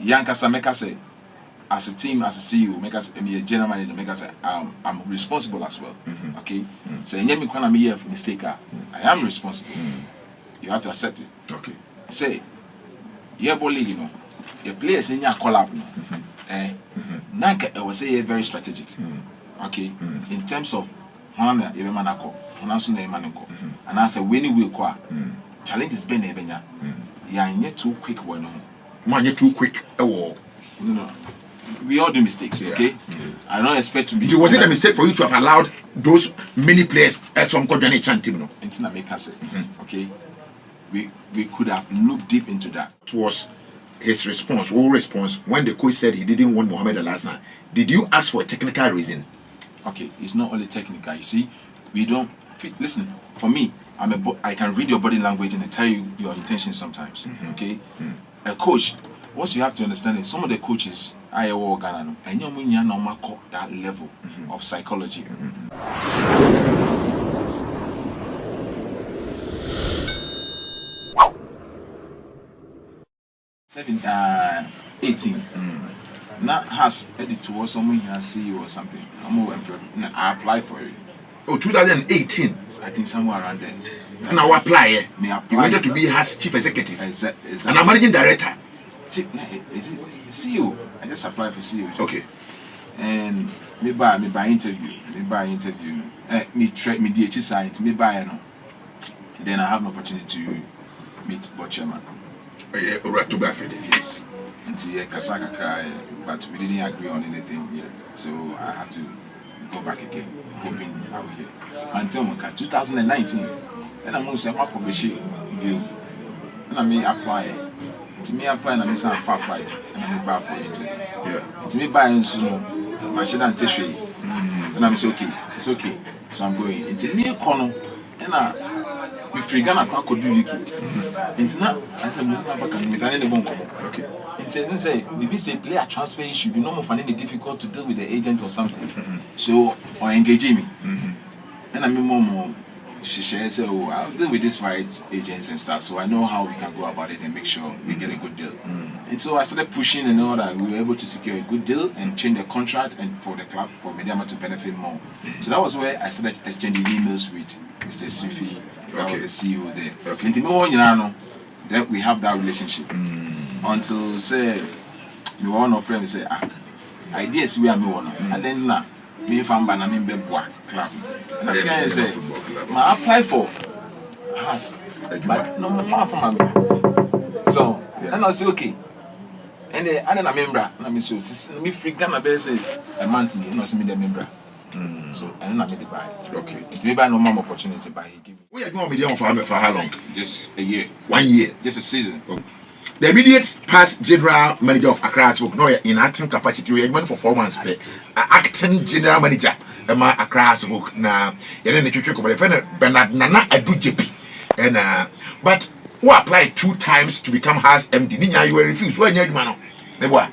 Yankasa make us say, as a team, as a CEO, make us a general manager, make us say, I'm responsible as well. Okay? So, any me when I'm here for mistake, I am responsible. You have to accept it. Okay. Say, yeah, league, you know, your players in your collab, no. Nanka, I will say very strategic. Okay? In terms of Hana, even Manako, Honasu Manako, and I say, when you will qua, challenges Ben Ebenya, you are too quick one. Man, you're too quick. Oh, no. We all do mistakes, okay? I don't expect to be. Was it a mistake for you to have allowed those many players at some coordination team? No, it's not make us okay. We could have looked deep into that. It was his response, whole response, when the coach said he didn't want Mohamed the last night. Did you ask for a technical reason? Okay, it's not only technical. You see, we don't. Listen, for me, I can read your body language and I tell you your intentions sometimes. Okay, a coach. What you have to understand is some of the coaches I work Ghana and you normal that level of psychology. 18. Now has edited towards someone here CEO or something. I'm more employed. I apply for it. Oh, 2018. I think somewhere around there. And now apply. You wanted to be his chief executive. Exactly. And I'm managing director. Is it CEO? I just applied for CEO. Okay. And me by interview. Me DH science. Me buy no. Then I have an opportunity to meet board chairman. Yes. Until Kasaka cry, but we didn't agree on anything yet. So I have to go back again, hoping I will hear. Until 2019, and I'm also a publishing view. And I may apply. To me apply and I miss a far flight and I'm back for it. Yeah. To me buy and so my shit and tissue. And I'm okay. It's okay. So I'm going. Into me a corner and I be free Ghana could do Into now I said most of the bongo. Okay. Into say maybe say play a transfer issue, you know more finding it difficult to deal with the agent or something. So or engaging me. And I mean more she says, oh, I'll deal with this right agents and stuff, so I know how we can go about it and make sure we get a good deal. And so I started pushing and all that. We were able to secure a good deal and change the contract and for the club, for Mediama to benefit more. So that was where I started exchanging emails with Mr. Sufi, that was the CEO there. And then we have that relationship. Until say, we were one of friends say, ideas we are me one. And then now, me from Banana club. I say, I apply for has, but no more from me. So, and I say okay. And then I member, and I'm so me free Ghana say a month, you know, me the member. So I don't have the buy. Okay. It's maybe no more opportunity by he give. We are going to for how long? Just a year. 1 year. Just a season. Okay. The immediate past general manager of Accra Folk, no, in acting capacity, we are for 4 months. Acting general manager, Accra Folk. Now, you're in the future, Bernard Nana Adu JP. And but who applied 2 times to become House MD? You were refused. Why you man? Why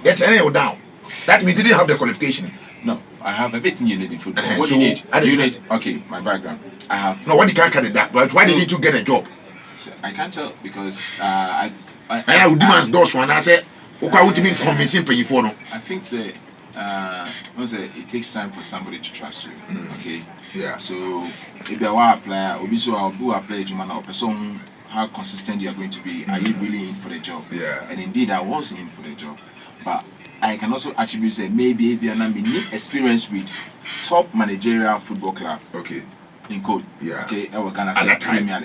yet any down? That means you didn't have the qualification. No, I have everything you need in football. What do you need? Do you need? Okay, my background. I have. No, what you can't cut it that. But why didn't you get a job? I can't tell because I would demand those one. I said, okay, what do you mean convincing pay for no? I think say it takes time for somebody to trust you. Okay. Yeah. So if you are a player, obviously I'll do a player to man or person how consistent you are going to be. Are you really in for the job? Yeah. And indeed I was in for the job. But I can also attribute say maybe if you are not experience with top managerial football club. Okay. In code, yeah. Okay, I was gonna say at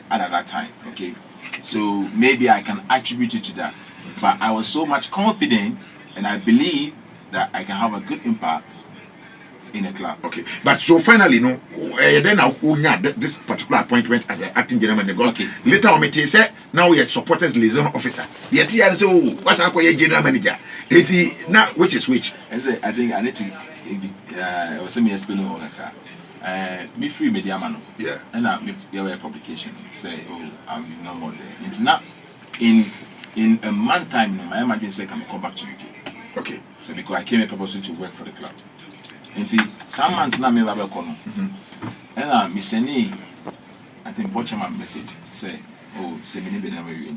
that time, okay. So maybe I can attribute it to that, but I was so much confident, and I believe that I can have a good impact in a club. Okay, but so finally, no, then I this particular appointment as an acting general manager. Okay. Later on, me say now we are supporters liaison officer. The TR say, oh, what's our general manager? Now which is which? I say I think I need to. Was me explaining all that. Me free media man. Yeah. And I a publication say, oh, I'll be no more there. It's not in a month time. My emergency say can come back to UK. Okay. So because I came here purposely to work for the club. And see, some months now me have call. And me send I think watch my message say, oh, say me be na very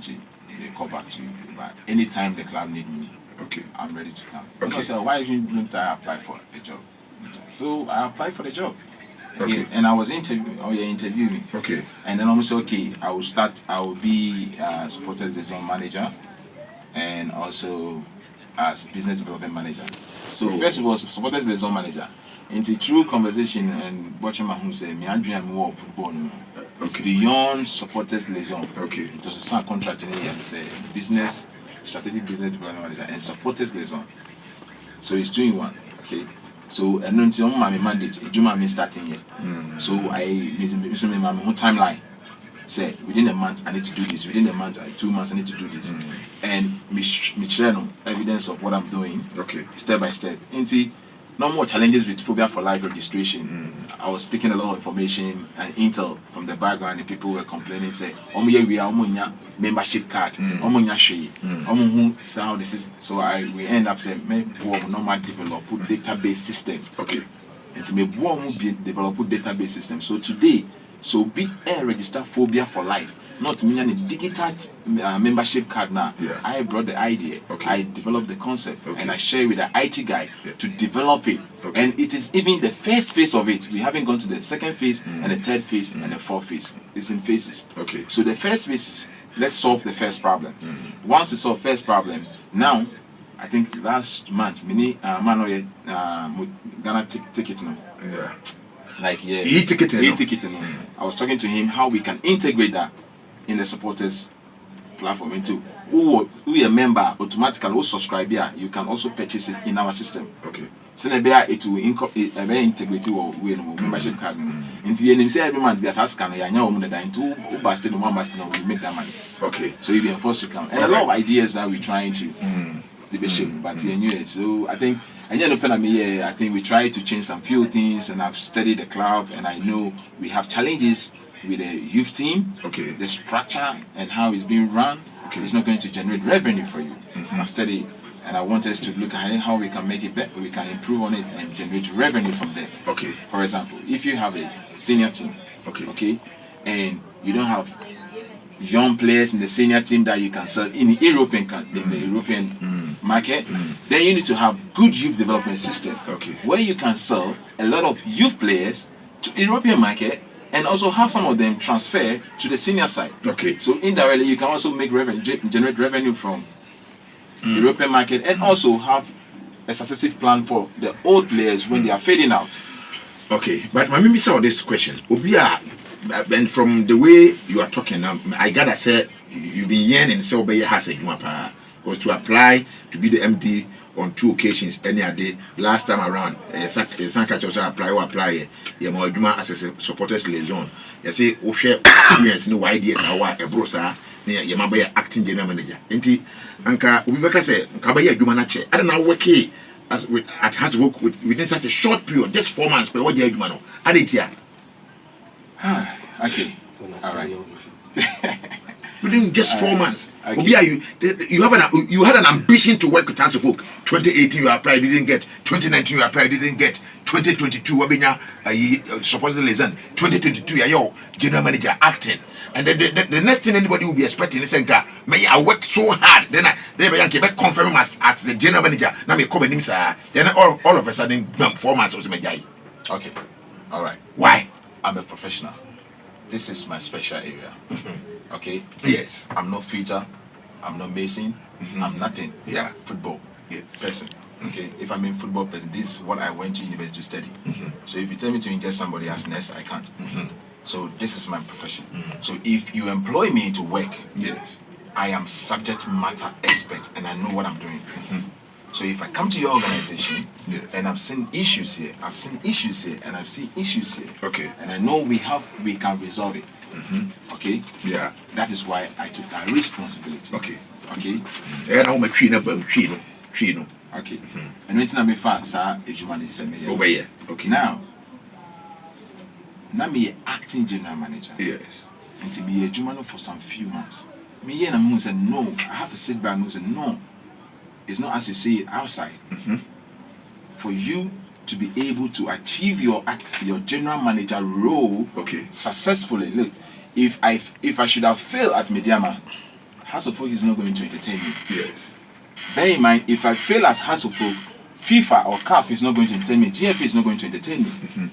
they call back to you. But anytime the club need me, Okay. I'm ready to come. Okay. I said, why didn't I apply for a job? So I applied for the job. Okay. And I was interviewing me. Okay. And then I said, okay, I will be supporters liaison manager and also as business development manager. So first it was supporters liaison manager. Into through conversation and watching my home say, me and more football. It's beyond supporters liaison. Okay. It was a sign contract in here and say business, strategic business development manager and supporters liaison. So it's 2-in-1. Okay. So and until my mandate, it do my starting here. So I my whole timeline. Say within a month I need to do this. Within a month, 2 months I need to do this. And me share evidence of what I'm doing. Okay. Step by step. Into no more challenges with Phobia for Life registration. I was speaking a lot of information and intel from the background. The people were complaining, say, we are membership card, how this is. So we end up saying, normal develop database system. Okay. And to me, develop database system. So today, so be a register Phobia for Life. Not meaning a digital membership card now. Yeah. I brought the idea. Okay. I developed the concept Okay. and I share with the IT guy to develop it. Okay. And it is even the first phase of it. We haven't gone to the second phase and the third phase and the fourth phase. It's in phases. Okay. So the first phase is let's solve the first problem. Once we solve first problem, now I think last month, Ghana ticket now. Yeah. Like E-ticket, no? E-ticket. I was talking to him how we can integrate that in the supporters platform into who a member automatically who subscribe here, you can also purchase it in our system. Okay. So it will integrate with membership card. Until you say every month, because I scan into basket one basket we make that money. Okay. So you be enforced to come. And a lot of ideas that we're trying to shape, but you knew it. So I think I think we try to change some few things, and I've studied the club, and I know we have challenges with the youth team, Okay. the structure and how it's being run. Okay. It's not going to generate revenue for you. I've studied, and I want us to look at how we can make it better, we can improve on it and generate revenue from there. Okay. For example, if you have a senior team, Okay. and you don't have young players in the senior team that you can sell in the European market, then you need to have good youth development system Okay. where you can sell a lot of youth players to European market and also have some of them transfer to the senior side. Okay. So indirectly you can also make revenue, generate revenue from European market, and also have a successive plan for the old players when they are fading out. Okay, but my mimi saw this question. Obia, and from the way you are talking now, I gotta say you've been yearning so be has a because to apply to be the MD on 2 occasions any day. Last time around, Sanka also apply as a supporters liaison. You say share experience no ideas how a brosa near Yamaba acting general manager. Enti Anka Ubeka say Kabaya Jumanache. I don't know what key as with at has work within such a short period, just 4 months, but what you man. Add it here. Okay. All right. Within just 4 months. Okay. You had an ambition to work with House of Folk. 2018 you applied, didn't get. 2019 you applied, didn't get. 2022 Wabina supposedly liaison. 2022 you're general manager acting. And then the next thing anybody will be expecting is may I work so hard. Then they confirm us as the general manager. Now me come and say then all of a sudden 4 months was my guy. Okay. All right. Why? I'm a professional. This is my special area. Okay? Yes. I'm not fitter. I'm not mason. I'm nothing. Yeah. Football Yes. person. Okay? If I'm a football person, this is what I went to university to study. So if you tell me to ingest somebody as nurse, I can't. So this is my profession. So if you employ me to work, Yes. I am subject matter expert and I know what I'm doing. So if I come to your organization Yes. and I've seen issues here, and I've seen issues here, Okay. and I know we can resolve it. Okay? Yeah. That is why I took that responsibility. Okay. Okay? And I'm a tree no. Okay. And when I found sir, Ejumani said me. Over here. Okay. Now me acting general manager. Yes. And to be a Jumano for some few months. Me and I'm say no. I have to sit back and say no. It's not as you see it outside. For you to be able to achieve your general manager role Okay. successfully. Look, if I should have failed at Mediama, Hasselfolk is not going to entertain me. Yes. Bear in mind, if I fail as Hasselfolk, FIFA or CAF is not going to entertain me. GFA is not going to entertain me.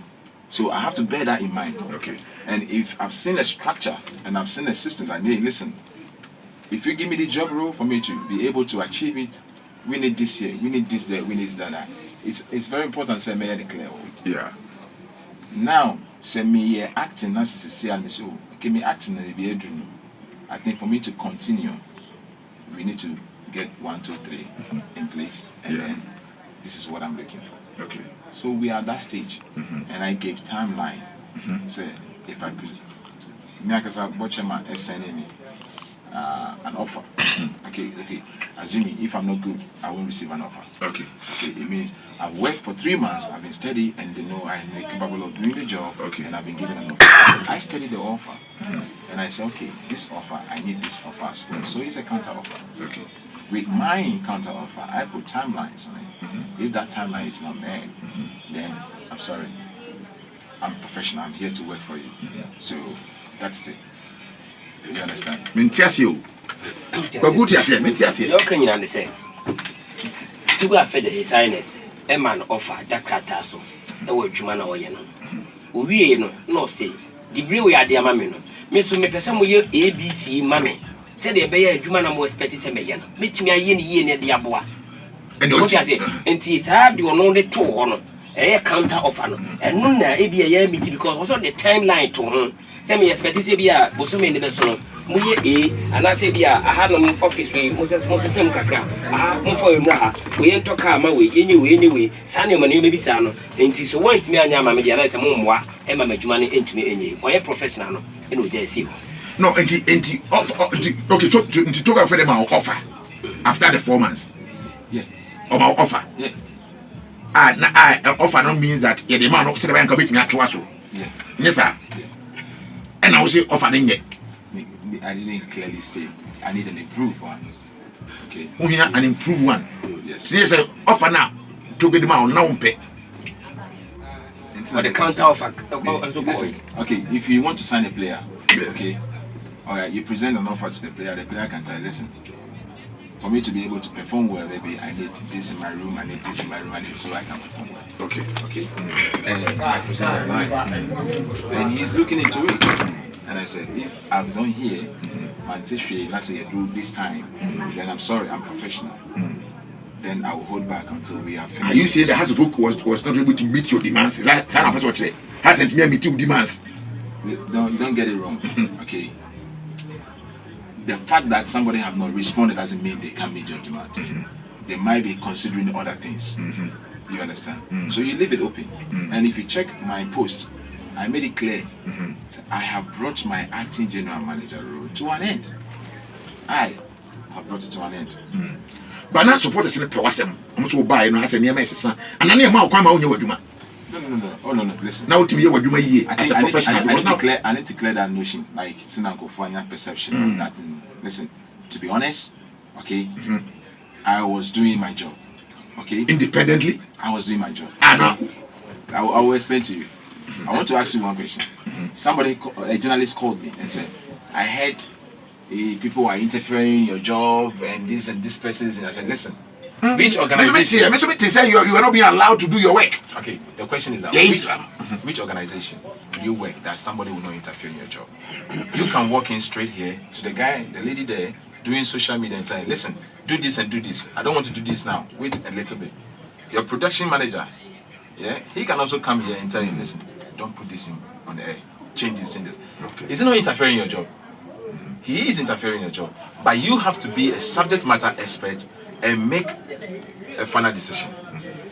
So I have to bear that in mind. Okay. And if I've seen a structure and I've seen a system that, hey, listen, if you give me the job role for me to be able to achieve it, we need this here, we need this there, we need that. It's very important to say, declare. Yeah. Now, say me acting as say and say, okay, me acting and be doing. I think for me to continue, we need to get 1, 2, 3 in place, and then this is what I'm looking for. Okay. So we are at that stage, and I gave timeline. Say if I present, me I can watch my sending me an offer. Okay. Assuming if I'm not good, I won't receive an offer. Okay. It means I've worked for 3 months, I've been steady, and they know I'm capable of doing the job. Okay. And I've been given an offer. I studied the offer, and I said, okay, this offer, I need this offer as well. So it's a counter offer. Okay. With my counter offer, I put timelines on it. If that timeline is not met, then I'm sorry. I'm professional. I'm here to work for you. So that's it. You understand? Mentiasio. But good to say, Mentiasio. You can understand. You are fed his highness. A man offer that cratasso. A word Jumana or Yeno. We no say. The brew we are the mamino. Miss me person with ABC mammy. Said the Bay Jumana more expected a mayan. Meet me a yen near the aboa. And what I say, and tis hard you know the 2 honor. A counter offer. And none a be a year meeting because also the timeline to him. Send me expect to be a bosom in the best one. Muye and I say, I had an office with Moses Kakra. I have one for him. We ain't talk my way anyway. Sanny, my name may be Sano. And tis so want me and Yama, as a mumwa, and my money into me any. Or a professional, and we just see. No, and okay, so to talk about them our offer after the 4 months. Yeah. Or our offer. Yeah. Offer don't means that the man said the bank of it me at Tuaso. Yeah. Yes, sir. And I will say offer didn't get. I didn't clearly say I need an improved one. Okay. We have an improved one. Yes. So yes, offer now to get them out now pay. For the counter offer. Listen, okay, if you want to sign a player, okay, alright, you present an offer to the player can tell, listen, for me to be able to perform well, maybe I need this in my room, I need this in my room, I need so I can perform well. Okay. And I present that line. And he's looking into it. And I said, if I'm done here, let's say I do this time, then I'm sorry, I'm professional. Then I will hold back until we are finished. Are you saying the Hasselfolk was not able to meet your demands? Is that what you hasn't meet your demands? Don't get it wrong. Okay. The fact that somebody have not responded doesn't mean they can't meet your demand. They might be considering other things. You understand? So you leave it open. And if you check my post, I made it clear. I have brought my acting general manager role to an end. I have brought it to an end. But not supporters in the Pewasem. I'm going to buy and I said, near my sister. And I near my come out your duma. No. Oh, no. Listen. Now to me, what do you as a professional? I need to clear that notion, like Sinanko Fanya perception that. Listen, to be honest, okay, I was doing my job. Okay? Independently? I was doing my job. I will explain to you. I want to ask you one question. Somebody, a journalist called me and said, I heard people are interfering in your job and this person is, and I said, listen, which organization? Mr. say you are not being allowed to do your work. Okay, the question is that which organization do you work that somebody will not interfere in your job? You can walk in straight here to the lady there doing social media and tell, listen, do this and do this. I don't want to do this now. Wait a little bit. Your production manager, yeah, he can also come here and tell you, listen, don't put this in on the air. Change this. Okay. Is it not interfering in your job? He is interfering in your job. But you have to be a subject matter expert and make a final decision.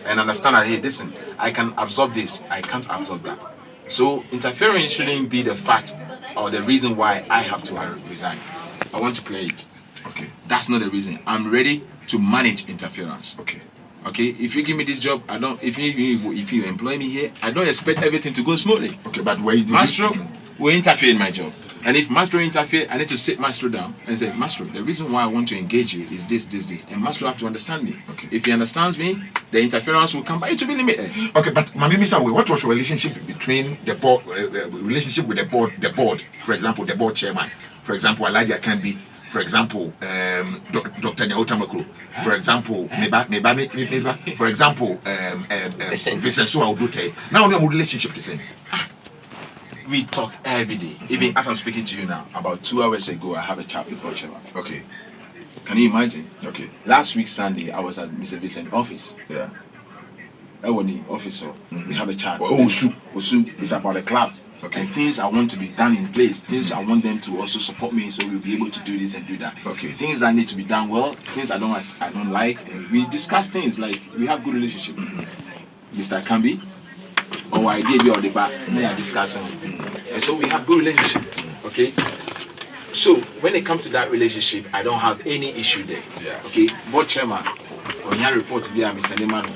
And understand that, hey, listen, I can absorb this, I can't absorb that. So interfering shouldn't be the fact or the reason why I have to resign. I want to clear it. Okay. That's not the reason. I'm ready to manage interference. Okay. Okay, if you give me this job, I don't. If you employ me here, I don't expect everything to go smoothly. Okay, but where is Mastro will interfere in my job, and if Mastro interfere, I need to sit Mastro down and say, Mastro, the reason why I want to engage you is this, and Mastro have to understand me. Okay. If he understands me, the interference will come, but it will be limited. Okay, but Mami Misa, what was your relationship between the board, relationship with the board, for example, the board chairman, for example, Elijah Kandi for example, Dr. Nyauta Makro, for example, Meba, for example, Vincent Suaudute. Now, no relationship to say. We talk every day. Even as I'm speaking to you now, about 2 hours ago, I have a chat with Bochema. Okay. Can you imagine? Okay. Last week Sunday, I was at Mr. Vincent's office. Yeah. Officer, we have a chat. Osu. It's about the club. Okay. And things I want to be done in place. Things I want them to also support me, so we'll be able to do this and do that. Okay. Things that need to be done well. Things I don't like. And we discuss things like we have good relationship. Mr. Kambi, or idea be on the back. They are discussing, and so we have good relationship. Okay. So when it comes to that relationship, I don't have any issue there. Yeah. Okay. Board chairman, when you report to be a Mr. Neyman,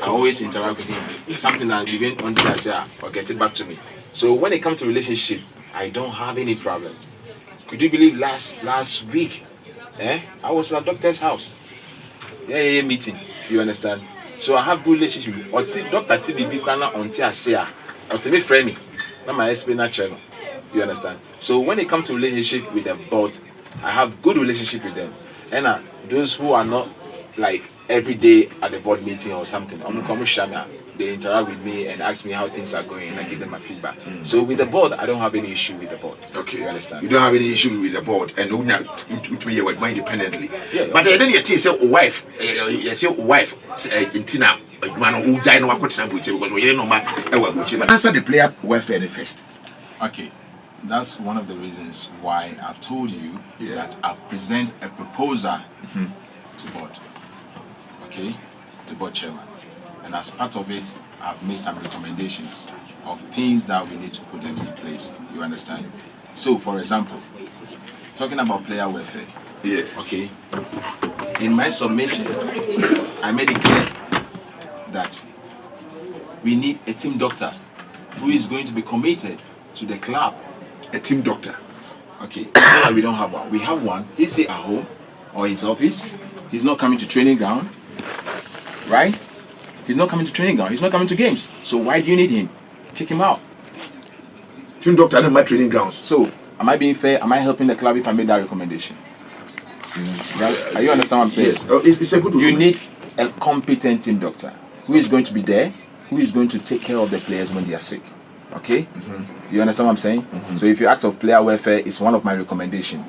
I always interact with him. It's something that we went on to say, or get it back to me. So when it comes to relationship, I don't have any problem. Could you believe last week, I was at a doctor's house. Meeting. You understand? So I have good relationship. Or Dr. TBB Kana on Tia or to me frame me. Not my explainer channel. You understand? So when it comes to relationship with the board, I have good relationship with them. And those who are not like every day at the board meeting or something, they interact with me and ask me how things are going, and I give them my feedback. So with the board, I don't have any issue with the board. Okay. You understand? You don't have any issue with the board, and you be work independently. Yeah. But then you say wife, you say wife, in Tina, man who died no because we didn't know but answer the player welfare first. Okay. That's one of the reasons why I've told you that I've presented a proposal to board. Okay? To board chairman. And as part of it, I've made some recommendations of things that we need to put them in place. You understand? So, for example, talking about player welfare. Yeah. Okay. In my submission, I made it clear that we need a team doctor who is going to be committed to the club. A team doctor. Okay. It's not that we don't have one. We have one. He's say at home or his office. He's not coming to training ground. Right? He's not coming to training ground. He's not coming to games. So why do you need him? Kick him out. Team doctor and my training grounds. So, am I being fair? Am I helping the club if I made that recommendation? Right? Are you understand what I'm saying? Yes. It's a good You need a competent team doctor who is going to be there, who is going to take care of the players when they are sick. Okay? You understand what I'm saying? So if you ask of player welfare, it's one of my recommendations.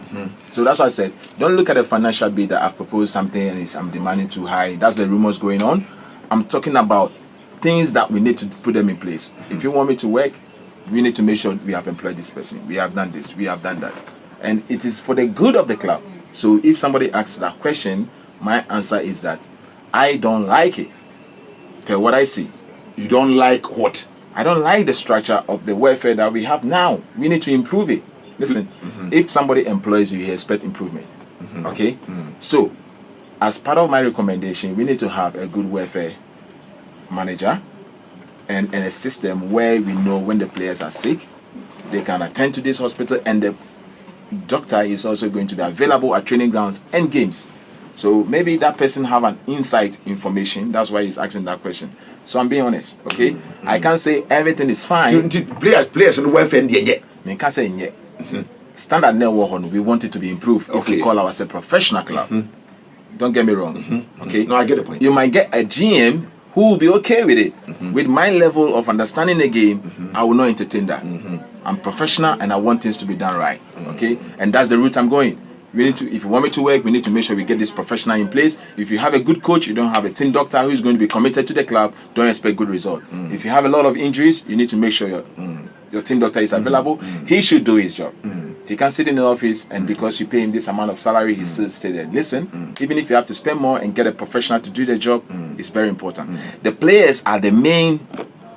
So that's why I said, don't look at the financial bid that I've proposed something and I'm demanding too high. That's the rumors going on. I'm talking about things that we need to put them in place. If you want me to work, we need to make sure we have employed this person. We have done this, we have done that. And it is for the good of the club. So if somebody asks that question, my answer is that I don't like it. Per what I see. You don't like what? I don't like the structure of the welfare that we have now. We need to improve it. Listen, if somebody employs you, he expects improvement. Okay? So, as part of my recommendation, we need to have a good welfare manager and a system where we know when the players are sick, they can attend to this hospital, and the doctor is also going to be available at training grounds and games. So maybe that person have an inside information. That's why he's asking that question. So I'm being honest, okay? I can't say everything is fine. Players and welfare yet. I can't say yet. Standard network, we want it to be improved if we call ourselves a professional club. Don't get me wrong. Okay? No, I get the point. You might get a GM who will be okay with it. With my level of understanding the game, I will not entertain that. I'm professional and I want things to be done right. Okay? And that's the route I'm going. We need to, if you want me to work, we need to make sure we get this professional in place. If you have a good coach, you don't have a team doctor who is going to be committed to the club, don't expect good result. If you have a lot of injuries, you need to make sure your team doctor is available. He should do his job. He can't sit in the office and because you pay him this amount of salary, he still stay there. Listen, even if you have to spend more and get a professional to do the job, it's very important. The players are the main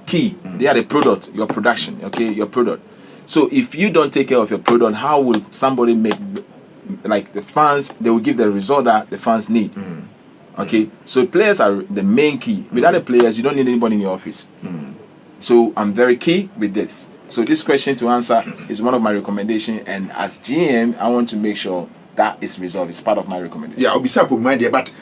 key. They are the product, your production, okay, your product. So if you don't take care of your product, how will somebody make, like the fans, they will give the result that the fans need. Okay, so players are the main key. Without the players, you don't need anybody in your office. So I'm very key with this. So this question to answer is one of my recommendations, and as GM, I want to make sure that is resolved. It's part of my recommendation. Yeah, I'll be sad with my dear, but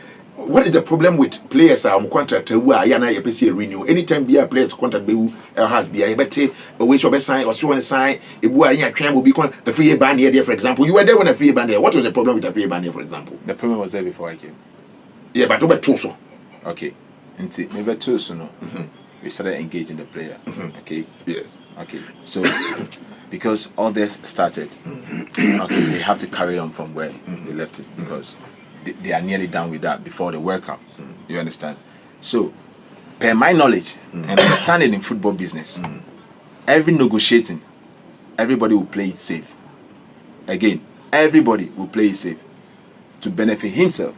what is the problem with players are on contract who are yana YPC renew? Anytime be a player's contract be has be a better way to sign or so and sign a boy will be the free band here, for example. You were there when a free band here. What was the problem with the free band here, for example? The problem was there before I came. Yeah, but over two so. Okay. And maybe two so no. We started engaging the player. Okay. Yes. Okay. So because all this started, okay, they have to carry on from where they left it because they are nearly done with that before the World Cup. You understand? So, per my knowledge and understanding in football business, every negotiating, everybody will play it safe. Again, everybody will play it safe to benefit himself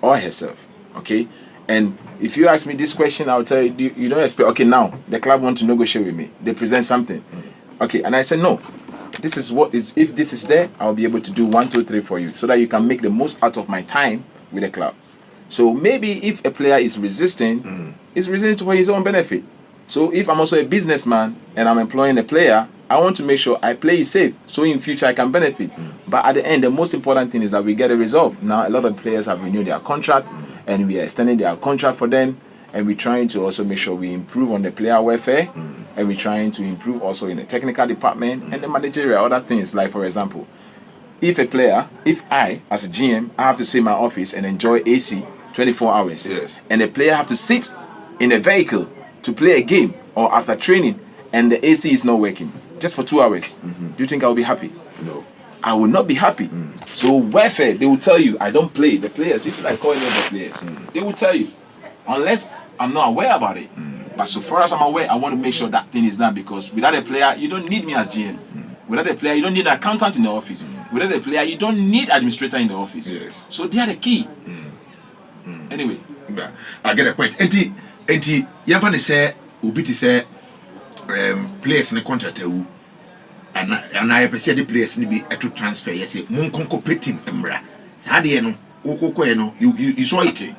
or herself. Okay? And if you ask me this question, I'll tell you, you don't expect, okay, now the club want to negotiate with me. They present something. Okay, and I said, no. This is what is, if this is there, I'll be able to do 1, 2, 3 for you so that you can make the most out of my time with the club. So maybe if a player is resisting, it's resisting for his own benefit. So if I'm also a businessman and I'm employing a player, I want to make sure I play it safe so in future I can benefit. But at the end, the most important thing is that we get a result. Now, a lot of players have renewed their contract and we are extending their contract for them. And we're trying to also make sure we improve on the player welfare. And we're trying to improve also in the technical department and the managerial other things. Like, for example, if a player, if I, as a GM, I have to sit in my office and enjoy AC 24 hours. Yes. And the player have to sit in a vehicle to play a game or after training and the AC is not working just for 2 hours. Do you think I will be happy? No. I will not be happy. So welfare, they will tell you, I don't play. The players, if you like calling them the players, they will tell you. Unless I'm not aware about it. But so far as I'm aware, I want to make sure that thing is done because without a player, you don't need me as GM. Without a player, you don't need an accountant in the office. Without a player, you don't need administrator in the office. Yes. So they are the key. Anyway. Yeah, I get a point. Enti, you have to say, Ubi to say, players in the contract, and I appreciate the players need be to transfer. Yes, Mon competing, Embra. How do you know? You saw it.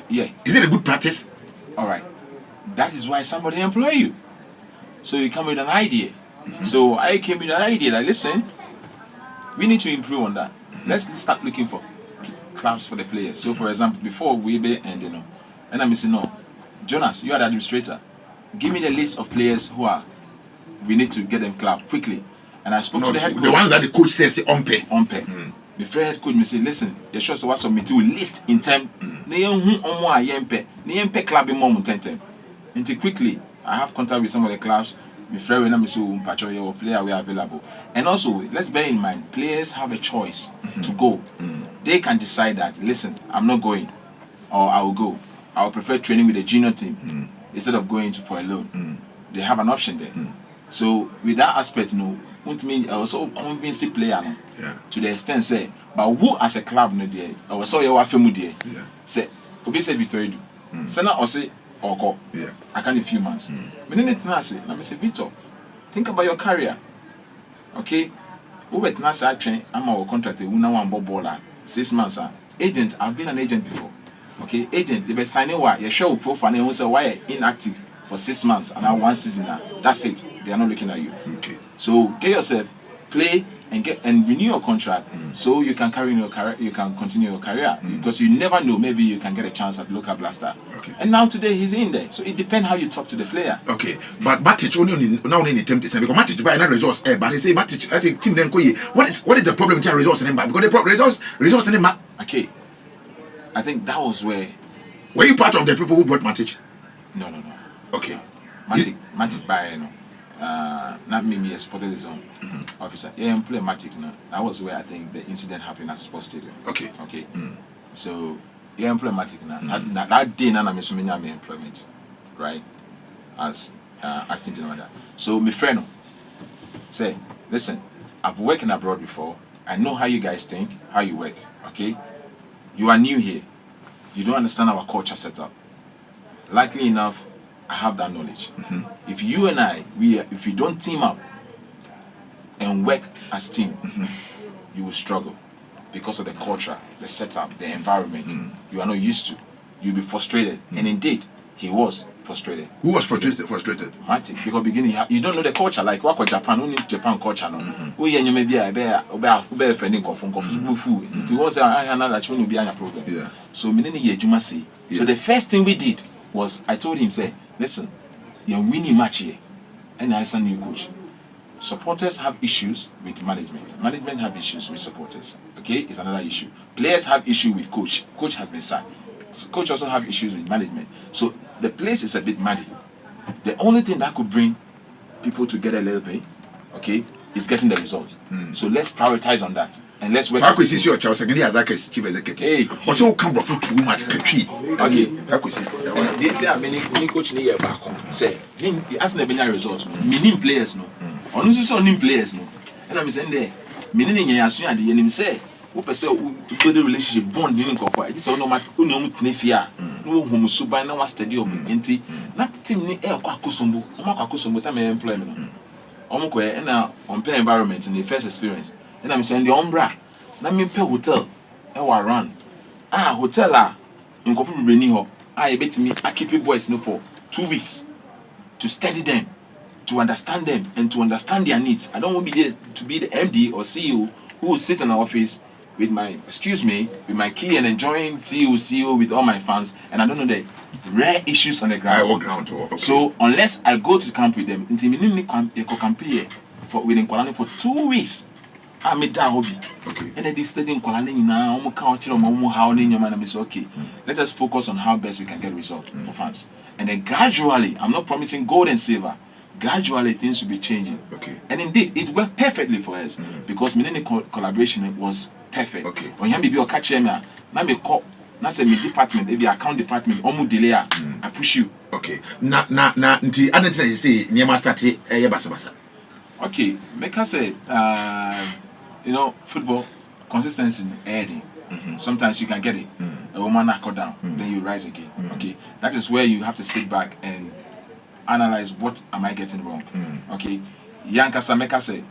Yeah. Is it a good practice? All right. That is why somebody employ you. So you come with an idea. So I came with an idea that, listen, we need to improve on that. Let's start looking for clubs for the players. So for example, before we be and and I'm saying, no, Jonas, you are the administrator. Give me the list of players who are, we need to get them club quickly. And I spoke to the head coach. The ones that the coach says on pay. Before head coach me say, listen, you sure so what's submitted with list in time. Yempe club in mom tentem. Until quickly, I have contact with some of the clubs. Before when I'm so or player we are available. And also, let's bear in mind, players have a choice to go. They can decide that, listen, I'm not going, or I will go. I will prefer training with the junior team instead of going for a loan. They have an option there. So with that aspect, won't mean also convince the player to the extent say, but who as a club no there, or so you are familiar there, say, Obi say Victor do, say na or say or I can in a few months. Me need to say, let me say Victor, think about your career, okay? Who wet na say train, I'm our contract. We now want baller 6 months. Agent, I've been an agent before, okay? Agent, if you sign why you show profile and say why inactive for 6 months and now 1 season now, that's it. They are not looking at you. Okay. So get yourself, play and get and renew your contract so you can carry your career, you can continue your career because you never know, maybe you can get a chance at local blaster. Okay. And now today he's in there, so it depends how you talk to the player. Okay, but Matic only now in the attempt because Matic by another resource, but they say Matic as a team then what is the problem with your resource in him? Because the resource in him. Okay, I think that was where. Were you part of the people who brought Matic? No. Okay. Matic by not me as spotted his own officer. Yeah, I'm playing Matic now. That was where I think the incident happened at Sports Stadium. Okay. So yeah, I'm playing Matic now. That day, I'm assuming I'm employment, right? As acting general manager. So my friend say, listen, I've worked abroad before. I know how you guys think, how you work. Okay, you are new here. You don't understand our culture setup. Likely enough, I have that knowledge. If you and I, if we don't team up and work as team, you will struggle because of the culture, the setup, the environment you are not used to. You'll be frustrated. And indeed, he was. frustrated. Who was frustrated? Because beginning you don't know the culture. Like what Japan, only Japan culture no. We you maybe I be offending from food. It was another that will be a problem. Yeah. So many year Juma say. So the first thing we did was I told him say, listen, you're winning match here, and I send new coach. Supporters have issues with management. Management have issues with supporters. Okay, it's another issue. Players have issue with coach. Coach has been sacked. So coach also have issues with management. So the place is a bit muddy. The only thing that could bring people together a little bit, okay, is getting the result. So let's prioritize on that. And let's work. Pakwesi is your child secondary as a chief executive. Hey. Also come from too much country. Okay. Pakwesi. They tell many coach need back home. Say, he has never been a result. Meaning players no. Honestly, so name players no. And I'm saying there, meaning in yasu and the enemy say, who per se build the relationship bond meaning of why. This is no matter who no mutnefia. No homo suba na wa stadium enti na team ni e kwa kusumbu. Omo kwa kusumbu ta me employment no. Omo ko e na on play environment in the first experience. And I'm saying the umbra na me pay hotel e wa run. Hotel nkofu bibeni ho. E betimi keep boys no for 2 weeks to study them, to understand them and to understand their needs. I don't want to be there to be the MD or CEO who will sit in the office with my with my key and enjoying CEO with all my fans, and I don't know the rare issues on the ground. Okay. So unless I go to camp with them, until me camp here for within Kuala for 2 weeks, I made that hobby. Okay. And I did studying Kuala now. I'm say okay, let us focus on how best we can get results for fans, and then gradually, I'm not promising gold and silver. Gradually things will be changing. Okay. And indeed, it worked perfectly for us because many collaboration was perfect. Okay. When you be catch me, now me call, now say me department, maybe account department, almost delay, I push you. Okay. Na nti anetena you say niema start basa. Okay, make us say football consistency adding. Sometimes you can get it. A woman knock her down, then you rise again. Okay. That is where you have to sit back and analyze what am I getting wrong. Okay. Yankasa make us say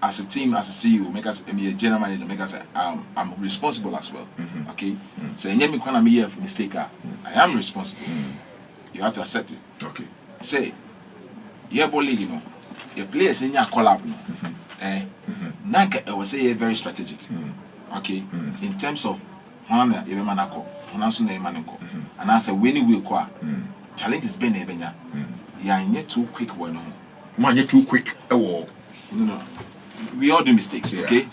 as a team, as a CEO, make us be a general manager, make us say I'm responsible as well. Okay. So any kind of me have mistake, I am responsible. You have to accept it. Okay. Say, yeah, league, your players in your collab, Nanka, I would say very strategic. Okay. In terms of Hana, Emanako, Hanasun Emanako, and I say when we qua challenge is Ben Ebenya. Yeah, yet too quick one. Man, you're too quick. Oh. No. We all do mistakes, okay?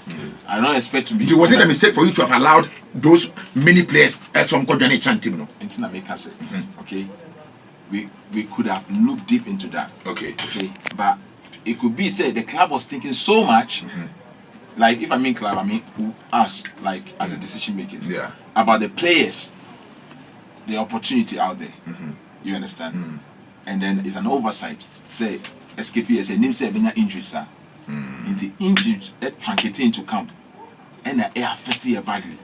I don't expect to be. Was it a mistake for you to have allowed those many players at some Kodjane team? No? Until I make us okay? We could have looked deep into that. Okay. But it could be said the club was thinking so much. Like if I mean club, I mean us, like as a decision makers. Yeah. About the players, the opportunity out there. You understand? And then it's an oversight. Say SKP say name say benya injuries sir. Into injuries that truncate into camp. And the air affect you badly.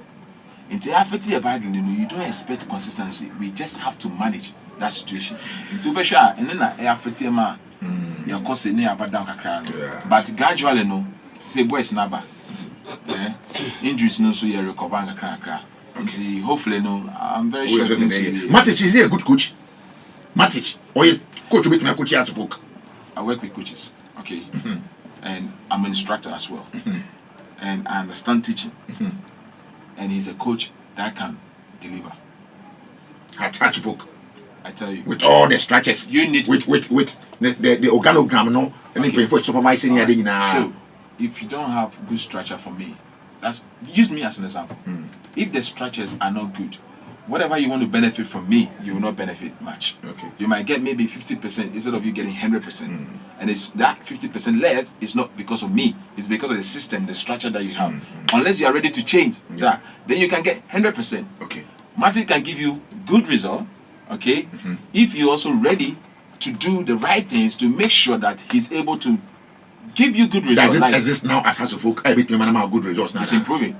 Into affect you badly, you don't expect consistency. We just have to manage that situation. Into be sure and then the air affect you ma. Your cost near bad down kakra. But gradually no, say boys naba. Injuries no so you recover kakra. Until hopefully no, I'm very sure Matic is he a good coach? Matic, or you coach with my coach to book? I work with coaches, okay, and I'm an instructor as well, and I understand teaching, and he's a coach that can deliver. I touch book. I tell you, with all the structures, you need with the organogram, no, and then for supervising here now. So, if you don't have good structure for me, use me as an example. If the structures are not good, whatever you want to benefit from me, you will not benefit much. Okay. You might get maybe 50% instead of you getting 100%. And it's that 50% left is not because of me. It's because of the system, the structure that you have. Unless you are ready to change that, then you can get 100%. Okay. Martin can give you good result, okay? If you're also ready to do the right things to make sure that he's able to give you good results. Does it exist now at House of Folk? I bet you man good results now. It's improving.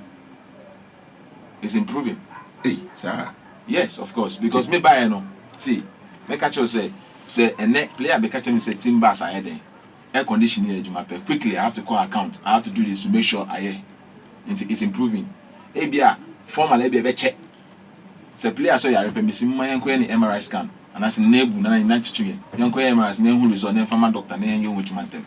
It's improving. Hey, sir. Yes, of course. Because me buy no. See, me catch you say a neck player be catch me say team bass ahead there. Air conditioning ejuma pe. Quickly I have to call account. I have to do this to make sure it's improving. Ebia formal ebia be check. Say player so you repair me see my enko any MRI scan. and as a neighbor, and not to young as name who is on them from a doctor, and you which man them.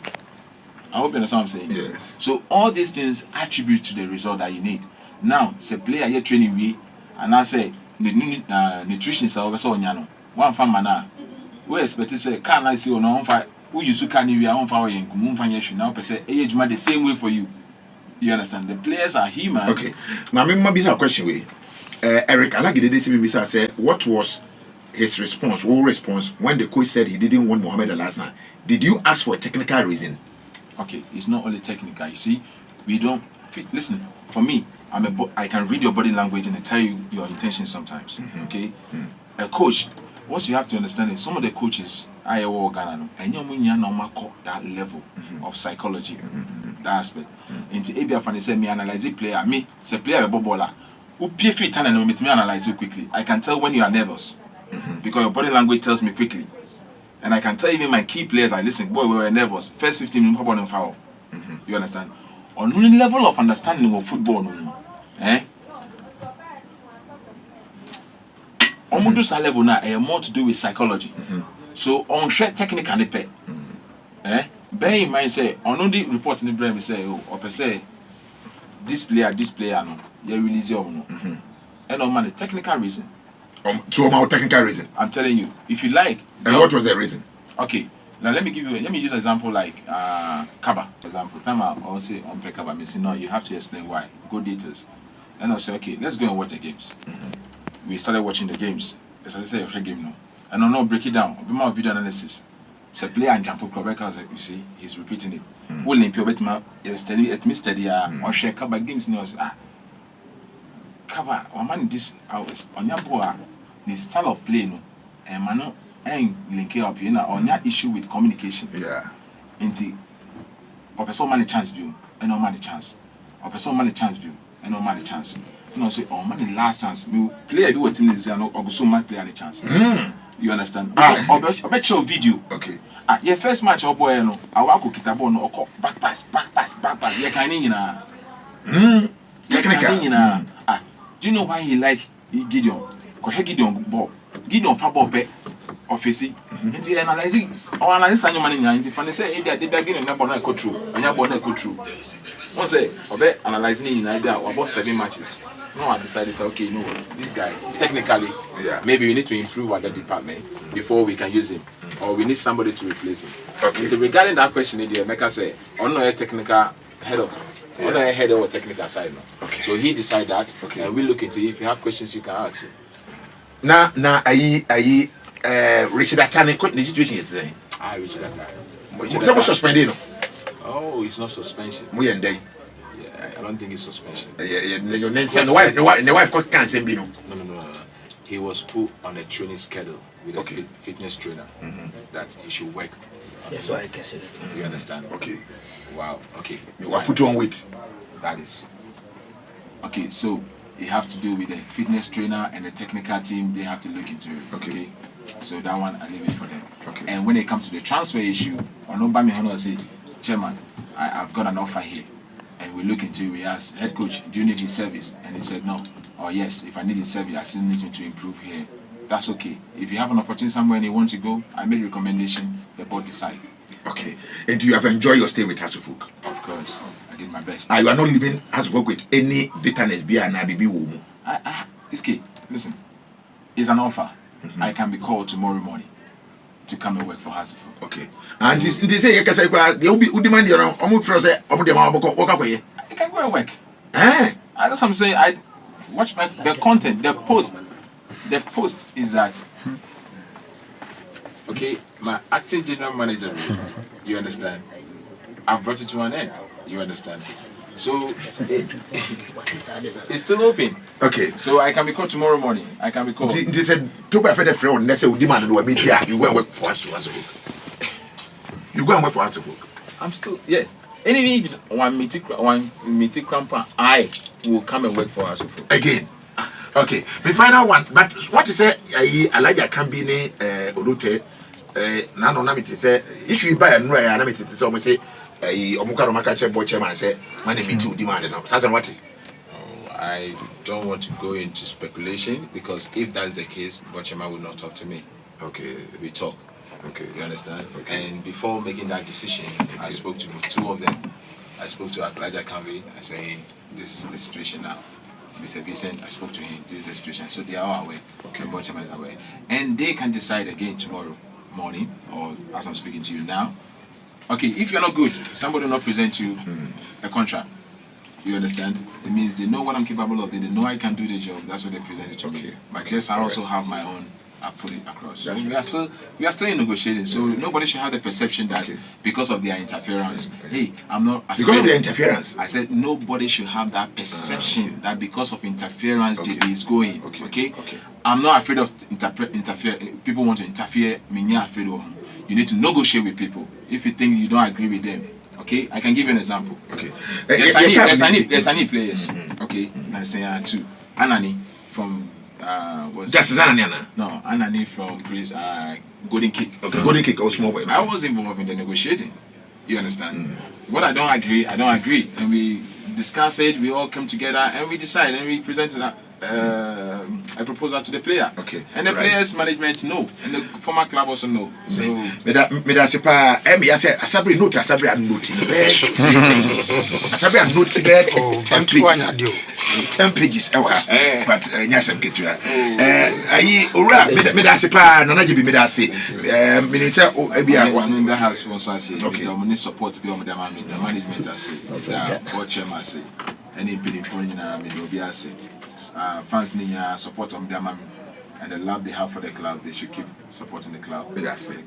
I hope you understand what I'm saying. Yes. So all these things attribute to the result that you need. Now, say player you training we, and I say the nutrition is over so nyano. One farmer now, we expect to say can I see on one fire? Who you so can you on fire and moon fire now per se age the same way for you. You understand? The players are human. Okay. Now, maybe a question way. Eric, I like the day say what was his response, whole response when the coach said he didn't want Mohamed the last night? Did you ask for a technical reason? Okay, it's not only technical. You see, we don't listen. For me, I can read your body language and I tell you your intentions sometimes. Okay, a coach. What you have to understand is some of the coaches I work Ghana and you normal that level of psychology, that aspect. Into ABF fan say me analyze player, me say player a baller. Who pay fit and me analyze you quickly. I can tell when you are nervous because your body language tells me quickly. And I can tell even my key players, like, listen, boy, we were nervous. First 15 minutes, how about foul? You understand? On the level of understanding of football, on this level now, more to do with psychology. So on share technically pay. Bear in mind, say, on the report in the brain, we say, oh, or per se, this player, no, you release your no. And on man, the technical reason. To my technical reason. I'm telling you, if you like. And what was the reason? Okay, now let me use an example like Kaba. For example, time I'll say on Kaba, I say no, you have to explain why. Go details. And I'll say, okay, let's go and watch the games. We started watching the games. As I say, a game now. And I'll not break it down. I'll be more video analysis. It's a player and jump up because you see, he's repeating it. We'll link you steady at Mr. Or share Kaba games now. Kaba, or man, this hours on your boy, the style of play, no, and man, and link up, you know, on your issue with communication. Yeah. Into or person money chance view, and no money chance. Or person money chance view, and no money chance. You know, say, oh, money last chance. Me play do what team is there, or go so much play any chance. You understand? Because I bet you video. Okay. Your first match, oh boy, no, I walk with Kitabo, no, back pass. You can't in technical. Do you know why he like Gideon? Because Gideon ball. Gideon football bet office. And he analyzes or analyze any money. If I say they begin and never go through, and you want to go through. One say, I analyzing in idea about 7 matches. No, I decided, okay, you know what, this guy, technically, maybe we need to improve at the department before we can use him. Or we need somebody to replace him. Okay. So regarding that question, Mecca say, on a technical head of. On the head or technical side now. Okay. So he decide that. Okay. And we look into it. If you have questions, you can ask him. Now, Richard Atani, what the situation is saying? Richard Atani. What's suspended? Oh, it's not suspension. We and they. Yeah, I don't think it's suspension. The wife got cancer, no. No. He was put on a training schedule with a fitness trainer that he should work. That's why I guess it. You understand? Okay. Wow. Okay. You put you on weight. That is. Okay, so you have to do with the fitness trainer and the technical team. They have to look into it. Okay. So that one I leave it for them. Okay. And when it comes to the transfer issue, or no, I say, Chairman, I've got an offer here, and we look into it. We asked head coach, do you need his service? And he said no. Or yes, if I need his service, I still need me to improve here. That's okay. If you have an opportunity somewhere and you want to go, I made a recommendation. The board decide. Okay. And do you have enjoyed your stay with Hasselhoff? Of course, I did my best. You are not leaving Hasselhoff with any bitterness, beer, and ABB woman. It's okay. Listen, it's an offer. I can be called tomorrow morning to come and work for Hasselhoff. Okay. And they say you can say they will be demand your almost for say work away. I can go and work. That's what I'm saying. I watch the content, the post. The post is that okay, my acting general manager, you understand? I've brought it to an end, you understand? So it's still open. Okay. So I can be called tomorrow morning. I can be called. They said to be a friend, they say we demand to meet here. You go and work for us. You go and work for us. I'm still Anyway, one meeting grandpa, I will come and work for us again. Okay, the final one. But what is it? Elijah can be ne Odute. Nano namiti say issue by and Ray. Namiti say almost say Omukaro Makache boy chairman say money me too demand now. That's what. I don't want to go into speculation because if that's the case, Bochema will not talk to me. Okay. We talk. Okay. You understand? Okay. And before making that decision, I spoke to two of them. I spoke to Elijah Canvey. I said, hey, this is the situation now. Mr. Vincent, I spoke to him. This is the situation. So they are all aware. Okay. The board chairman is aware. And they can decide again tomorrow morning, or as I'm speaking to you now. Okay, if you're not good, somebody will not present you a contract. You understand? It means they know what I'm capable of. They know I can do the job. That's what they presented to me. But just I also have my own. I put it across. So we are still in negotiating. So nobody should have the perception that because of their interference, hey, I'm not afraid. Because of their interference. I said nobody should have that perception that because of interference JD is going. Okay. I'm not afraid of interfere. People want to interfere. Me not afraid of them. You need to negotiate with people. If you think you don't agree with them. Okay, I can give you an example. Okay, there's any players. Okay, let's say two. Anani from Justice Anani. No, Anani from Golden Kick. Okay, Golden Kick or small boy. I was involved in the negotiating. You understand? What I don't agree, and we discuss it. We all come together and we decide and we present a proposal to the player. Okay, and the players' management know, and the former club also know. So, me da se pa. I say Asabri note. Asabri a note. Asabri a note. 10 pages. 10 pages. But nyasem ketua. Ayi ora me da se pa. Nana jibi me da se. Me ni say ebia. One that has sponsor say. Okay. The money support be on the management say. The board chairman say. Any bidding for you na me do be say. Fans need support on their man and the love they have for the club, they should keep supporting the club. That's it.